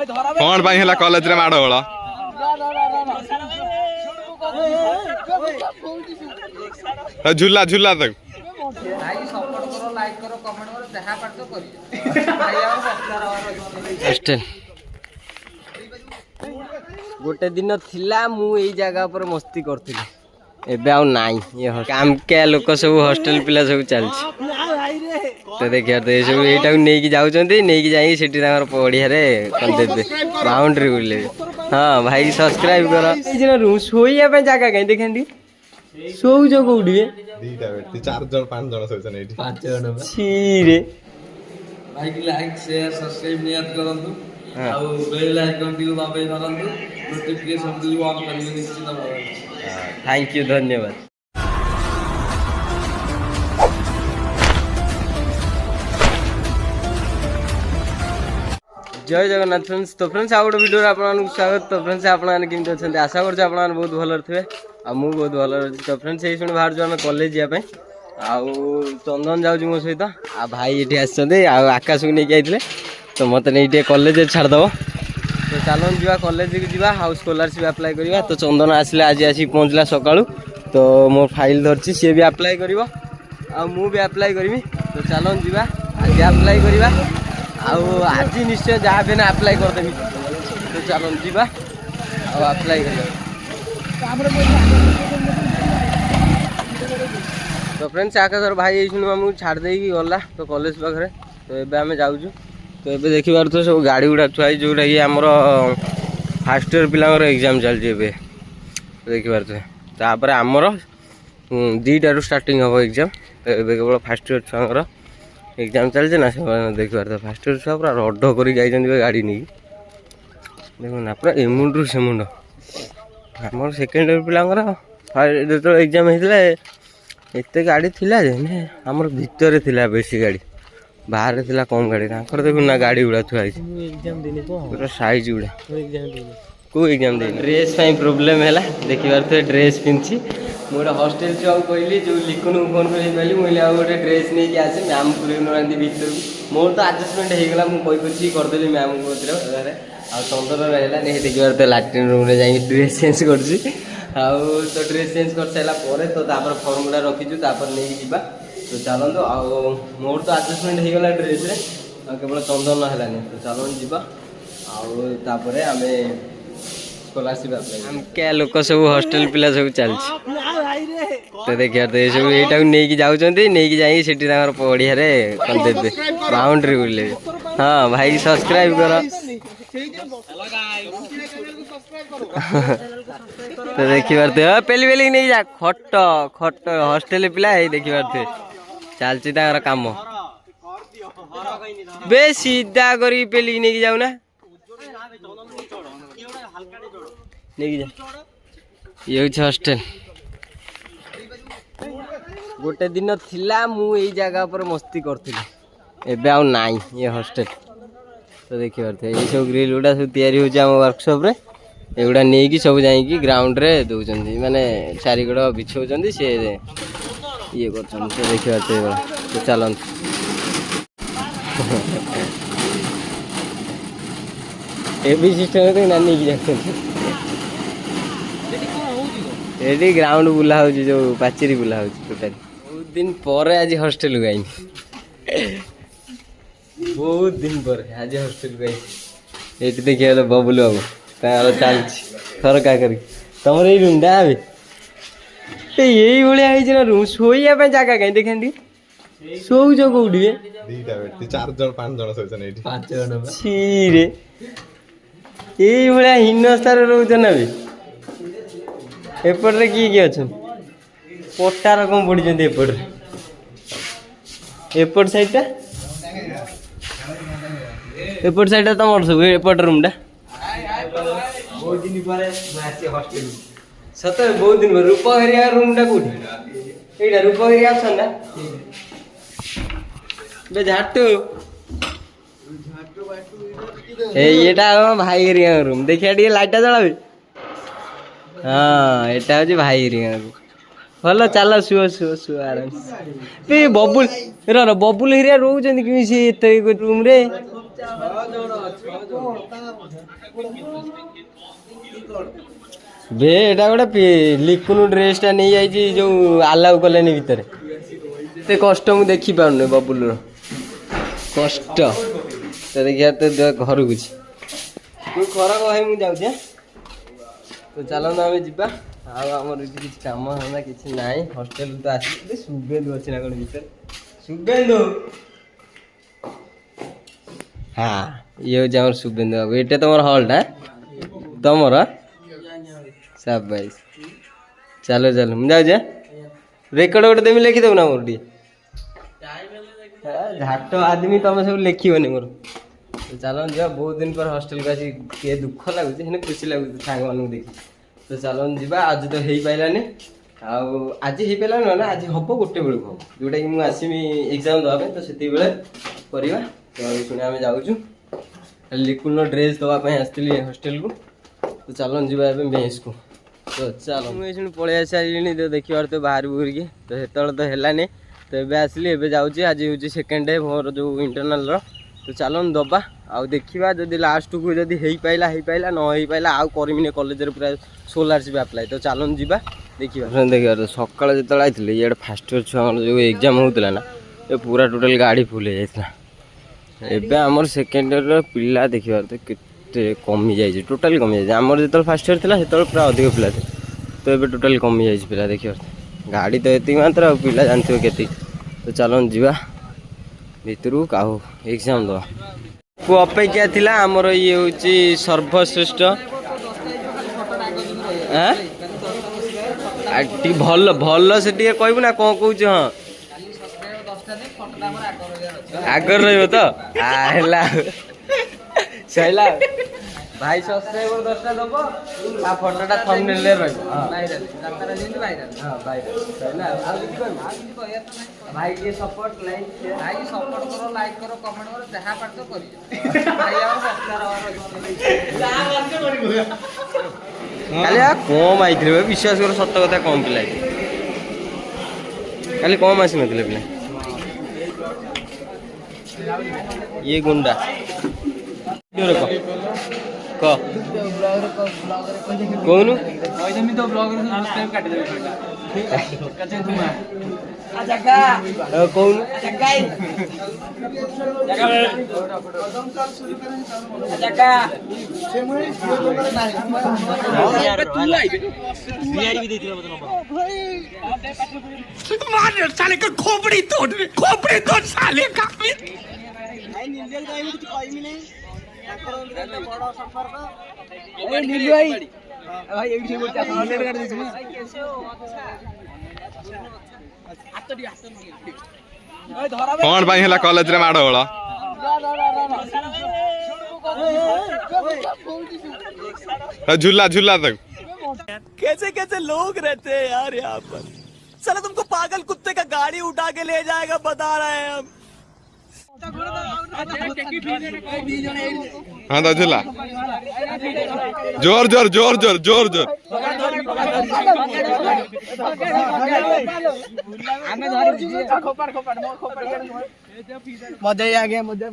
कौन पाई हला कॉलेज रे माड़ होला झूला झूला तक भाई सपोर्ट करो लाइक करो कमेंट करो जहां पार तो करियो भाई और सब्सक्राइब हॉस्टल गोटे दिन थिला मु एई जगह पर मस्ती करथिली एबे आउ नाई ये काम के लोक सब हॉस्टल पिला सब चलछि तो देखिया तो ये सब एटा नै कि जाउचंती नै कि जाई सेठी तांगर पडिया रे कोन देबे बाउंड्री बुले हां भाई सब्सक्राइब करो ए जन रूम सोइया पे जगह कहीं देखंदी सोउ जो कोडी दीटा बेटी 4 जन 5 जन सोइछन एठी 5 जन छी रे भाई की लाइक शेयर सब्सक्राइब नियत करंतु आ बेल आइकन टी दबाई मारंतु नोटिफिकेशन दिल ऑन करियो निश्चित भाବରେ थैंक यू धन्यवाद जय जगन्नाथ फ्रेंड्स तो फ्रेंड्स आ गोटे वीडियो आपको स्वागत तो फ्रेंड्स आपने केमती अच्छा आशा कर बहुत भल थे आ मुझे बहुत भल अच्छी तो फ्रेंड्स ये शुणी बाहर आम कॉलेज जावाई आउ चंदन जाऊँ मो सहित आ भाई ये आकाश को लेकिन आते तो मत नहीं कॉलेज छाड़देव तो चलो जा कॉलेज को जा हाउ स्कॉलरशिप अप्लाई करवा तो चंदन आसिले आज आसिक पहुँचला सका तो मो फाइल धरची सी भी अप्लाई कर भी अप्लाई करी तो चलो जा आज अप्लाई करवा आज निश्चय जहाँ भी ना अप्लाई करदेवी तो चलो जा अप्लाई कर तो फ्रेंड्स आकाशर भाई ये मुझे छाड़ देगी गला तो कॉलेज पाखे तो ये आम जाऊँ तो ये देखी पार तो सब गाड़ी गुड़ा थुआई जोटा कि आमर फास्ट इयर पिलांर एग्जाम चलती देखी पारे तापर आमर 2टारू स्टार्टिंग हम एग्जाम तो ये केवल फास्ट इयर छुआर एग्जाम चलते ना से देखी पारे फास्ट इयर छुआ पूरा रड कर गाड़ी नहीं देख ना पूरा एमुंडू से मुंड आम सेकेंड इयर पिलांर जो एग्जाम होता एत गाड़ी थिला आमर भितर थिला बेसी गाड़ी बाहर थिला कम गाड़ी देखो ना गाड़ी गुड़ा थुआई पूरा साइज गुड़ा को एग्जाम दे ड्रेस प्रोब्लेम है देखी पारे ड्रेस पिंधि मोटे हॉस्टेल छुआ कहली जो लिखुन फोन कर कहली मुझे गोटे ड्रेस नहीं आसे मैम पूरे नाँति भर मोर तो आडजस्टमेंट होगा मुझे करदेली मैम को चंदन रहा नहीं देखी पारे लाट्रिन रूम में जाए ड्रेस चेंज कर तो ड्रेस चेंज कर सारापर तो फर्म गुड़ा रखीचु नहीं जा तो चलते मोर तो आडजस्टमेंट होगा ड्रेस केवल चंदन है तो चलो जा आम स्कॉलरशिप अप्लाई क्या लोक सब हॉस्टेल पिला सब चल तो देखिए तो ये सब यहाँ नहीं कि जाऊँगी नहीं कि जाए सेठी पड़िया कौन देवे बाउंड्री बुले हाँ भाई सब्सक्राइब कर तो देखी पारे पेली पेली नहीं जा खट खट हॉस्टेल पिला देखी पारे चलती काम बे सीधा कर पेली नहीं जाऊना नहीं जा ये हॉस्टेल गोटे दिन थिला मु एई जगह पर मस्ती करथिली एबे आउ नाई ये हॉस्टेल तो देखि पारथे ये सब ग्रिल गुडा सब तयारी हो जाम वर्कशॉप रे एगुडा नै कि सब जाई कि ग्राउंड रे दउचंदी माने चारि गड बिछौचंदी से ये करचंदी तो देखि पारथे तो चलन एबी सिस्टम रे नानी कि जाथंदी एडी ग्राउंड बुला हो जो पाचेरी बुला हो टोटाली बहुत दिन पर आज हॉस्टेल गई बहुत दिन पर आज हॉस्टेल गई ये देखिए तो बबुल बाबू तार चल थर का कर तुम ये रूम टा यही भाई ना रूम शोया जगह कहीं देखी शोऊ जो कौटी 4 जन 5 जन सोइछन एठी 5 जन छी रे यही भाई हिनस्तार रोच ना भी एपटे किए किए अच्छा पट्टा रकम पड़ी एपटे एपट साइडटा एपट साइडटा तुम सब एपट रूमटा बहुत दिन पर हॉस्टेल सत बहुत दिन पर रूप हेरिया रूमटा कौटी एटा रूप हेरिया ऑप्शन ना बे झाटू एटा भाई हेरिया रूम देखिया टी लाइटा जलाबे हाँ एटा हूँ भाई भल चल शुआ शुआ शुआ आराम बबुल बबुल हिरिया रोचे रूम रे ବେ ଏଟା ଗୋଟେ ଲିକୁନୁ ଡ୍ରେସଟା ନେଇ ଯାଇଛି ଯୋଉ ଆଲାଉ କଲେନି ଭିତରେ। ଏତେ କଷ୍ଟ ମୁଁ ଦେଖିପାରୁନି ବବୁଲୁର କଷ୍ଟ। ତ ଦେଖିବା ତ ଘରକୁ ତୁ ଖରାପ ଭାଇ ମୁଁ ଯାଉଛି। ତ ଚାଲନ୍ତୁ ଆମେ ଯିବା। ଆଉ ଆମର ଏଠି କିଛି କାମ ଧନ୍ଦା କିଛି ନାହିଁ। ହଷ୍ଟେଲ ତ ଆସିଥିଲେ ସୁବେନ୍ଦୁ ଅଛି ନା କ'ଣ ଭିତରେ? ସୁବେନ୍ଦୁ ହଁ ଇଏ ହେଉଛି ଆମର ସୁବେନ୍ଦୁ ବାବୁ। ଏଇଟା ତମର ହଲ୍ଟା ତମର ସାବାଇସ୍। ଚାଲ ଚାଲ ମୁଁ ଯାଉଛି। ରେକର୍ଡ ଗୋଟେ ଦେବି ଲେଖିଦେବୁ ନା ମୋର ଟିକେ ଝାଟ ଆଦମୀ ତମେ ସବୁ ଲେଖିବନି ମୋର। ଚାଲ ଯିବା। ବହୁତ ଦିନ ପରେ ହଷ୍ଟେଲକୁ ଆସି ଟିକେ ଦୁଃଖ ଲାଗୁଛି ହେଲେ ଖୁସି ଲାଗୁଛି ସାଙ୍ଗମାନଙ୍କୁ ଦେଖି। ତ ଚାଲନ୍ତୁ ଯିବା। ଆଜି ତ ହେଇପାରିଲାନି। ଆଉ ଆଜି ହେଇପାରିଲାନି ନା ଆଜି ହବ ଗୋଟେ ବେଳକୁ ହବ ଯେଉଁଟାକି ମୁଁ ଆସିବି ଏକ୍ଜାମ୍ ଦେବା ପାଇଁ। ତ ସେତିକିବେଳେ କରିବା। ତ ଶୁଣି ଆମେ ଯାଉଛୁ। ଲିକୁନର ଡ୍ରେସ୍ ଦେବା ପାଇଁ ଆସିଥିଲି ହଷ୍ଟେଲକୁ। ତ ଚାଲନ୍ତୁ ଯିବା ଏବେ ମେସ୍କୁ। ତ ଚାଲ ମୁଁ ଏଇ ଶୁଣି ପଳେଇ ଆସିସାରିଲିଣି। ତ ଦେଖିବାର ତ ବାହାରିବୁ କରିକି। ତ ସେତେବେଳେ ତ ହେଲାନି। ତ ଏବେ ଆସିଲି ଏବେ ଯାଉଛି। ଆଜି ହେଉଛି ସେକେଣ୍ଡ ଡେ ମୋର ଯେଉଁ ଇଣ୍ଟରନାଲର। ତ ଚାଲନ୍ତୁ ଦେବା। ଆଉ ଦେଖିବା ଯଦି ଲାଷ୍ଟକୁ ଯଦି ହେଇପାରିଲା ନ ହେଇପାରିଲା ଆଉ କରିମିନି କଲେଜରେ ପୁରା ସ୍କଲାରସିପ୍ ଆପ୍ଲାଏ। ତ ଚାଲନ୍ତୁ ଯିବା ଦେଖିବା। ଦେଖିବା ସକାଳେ ଯେତେବେଳେ ଆଇଥିଲି ଇଆଡ଼େ ଫାର୍ଷ୍ଟ ଇୟର୍ ଛୁଆଙ୍କର ଯେଉଁ ଏକ୍ଜାମ୍ ହେଉଥିଲା ନା ଏ ପୁରା ଟୋଟାଲ୍ ଗାଡ଼ି ଫୁଲ୍ ହେଇଯାଇଥିଲା। ଏବେ ଆମର ସେକେଣ୍ଡ ଇୟର୍ର ପିଲା ଦେଖିବାର ତ କେତେ କମିଯାଇଛି ଟୋଟାଲି କମିଯାଇଛି। ଆମର ଯେତେବେଳେ ଫାର୍ଷ୍ଟ ଇୟର୍ ଥିଲା ସେତେବେଳେ ପୁରା ଅଧିକ ପିଲା ଥିଲେ। ତ ଏବେ ଟୋଟାଲି କମିଯାଇଛି ପିଲା ଦେଖିବାର। ଗାଡ଼ି ତ ଏତିକି ମାତ୍ର ଆଉ ପିଲା ଜାଣିଥିବ କେତିକି। ତ ଚାଲନ୍ତୁ ଯିବା ଭିତରକୁ ଆଉ ଏକ୍ଜାମ୍ ଦେବା। କୁ ଅପେକ୍ଷା ଥିଲା ଆମର ଇଏ ହେଉଛି ସର୍ବଶ୍ରେଷ୍ଠ। ଟିକେ ଭଲ ସେ ଟିକେ କହିବୁ ନା କ'ଣ କହୁଛୁ? ହଁ ଆଗରେ ରହିବ ତ ହେଲା ସଇଲା। ଭାଇ ସବସ୍କ୍ରାଇବର 10ଟା ଦବ ଆଉ ଫଟୋଟା ଥମ୍ବନେଲରେ ରହିବ। ଭାଇ ଟିକେ ସପୋର୍ଟ ଲାଇକ୍ କର କମେଣ୍ଟ କର ଯାହା ପାଠ କରିବ। କାଲି କମ୍ ଆଇଥିଲେ ବିଶ୍ୱାସ କର ସତ କଥା କମ୍ ପିଲା କାଲି କମ୍ ଆସିନଥିଲେ ପିଲା। ଇଏ ଗୁଣ୍ଡା କହ କହୁନୁ କହୁନୁ खोपड़ी तोड़ साले का କ'ଣ ପାଇଁ ହେଲା କଲେଜରେ ମାଡ଼ଗୋଳ? ଝୁଲା ତାକୁ। कैसे कैसे लोग रहते हैं यार यहाँ पर। साला तुमको पागल कुत्ते का गाड़ी उठा के ले जाएगा बता रहे हैं हम। हाँ तो झूला जोर मजा ही आ गया मजा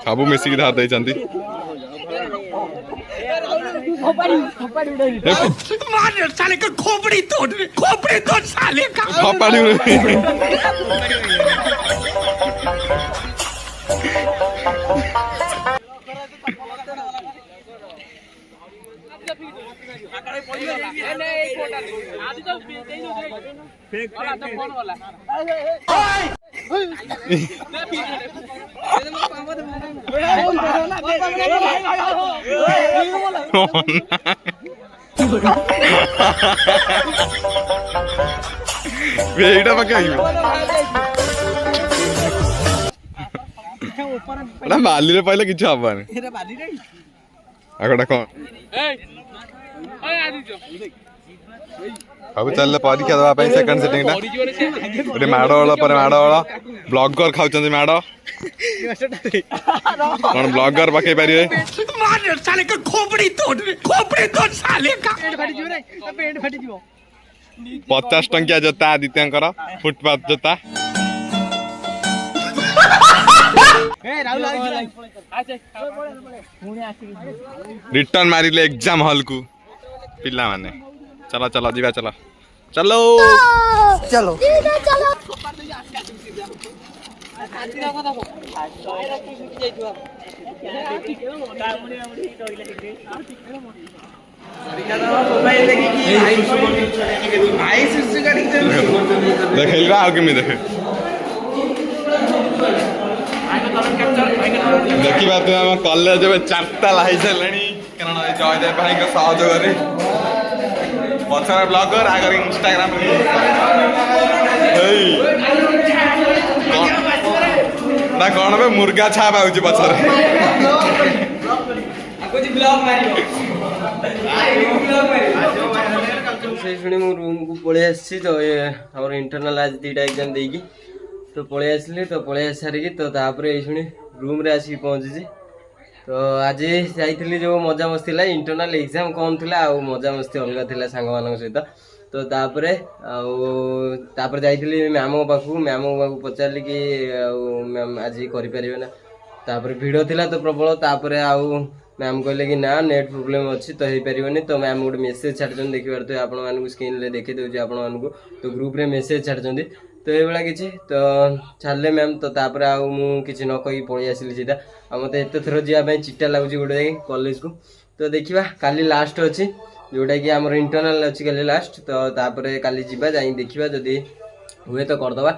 ସବୁ ମିଶିକି ଧାର ଦେଇଛନ୍ତି। साले का खोपड़ी तोड़ साले का ଏଇଟା ପାଖେ ବାଲିରେ ପାଇଲେ କିଛି ହବନି। ଆଗଟା କ'ଣ बाबू चल परीक्षा दवा ପାଇଁ सेकंड सेटिंग टा गोटे माडवाळ पर माडवाळ ब्लॉगर खाउचंदी माड कोन ब्लॉगर पके परिवे मार साले का खोपड़ी तोड़ साले का पेट फटी जीव 50 टंकिया जोता आदित्यंकर फुटपाथ जोता रिटर्न मारिले एग्जाम हॉल को पिला माने चलो चलो जीवा चलो चलो चलो देखा आगे में देखे देखा तुम आम कॉलेज में 4टा लाई सारे कारण जयदेव भाई सहयोग पचर ब्लॉगर आगर इंस्टाग्राम ना कौन बे मुर्गा छाप आउची पचर से शुणी मु रूम को पळै आसी तो ये हमर इंटरनल आज 2टा एग्जाम देकी तो पळै आसली तो पळै सारिकी तो तापर ए शुणी रूम रे आसी पहुंची तो आज जाइली जो मजा मस्ती ला इंटरनल एग्जाम कम थिला आ मजा मस्ती अलग थिला सांग मानक सहित तो तापर जाइली मैम पाखु मैम पाखु पचारली कि मैम आज करि परिबे ना तापर भिड़ थिला तो प्रबल तापर आउ मैम कहले कि ना नेट प्रोब्लेम अच्छी तो हो पारे तो मैम गोटे मेसेज छाड़ते देखिए तो आपण मानक स्क्रीन रे देखी दूसरी आपण मानक तो ग्रुप रे मेसेज छाड़ते तो ये किसी तो छाड़े मैम तो तापर आउ मुझे न कही पलि आसली सीधा आ मत एत थर जावाई चिट्टा लगुच गोटे कॉलेज को तो देखा काली लास्ट अच्छी जोटा कि आम इंटरनल अच्छी काली लास्ट तो तापर काली जा देखा जदि हुए तो करदे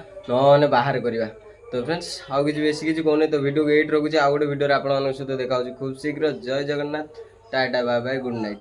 न बाहर करवा तो फ्रेंड्स आउ किसी बेसी किसी कहने तो वीडियो को एट रखुचे आउ गोटे वीडियो आप सहित देखा खूब शीघ्र जय Jagannath tata bye bye good night.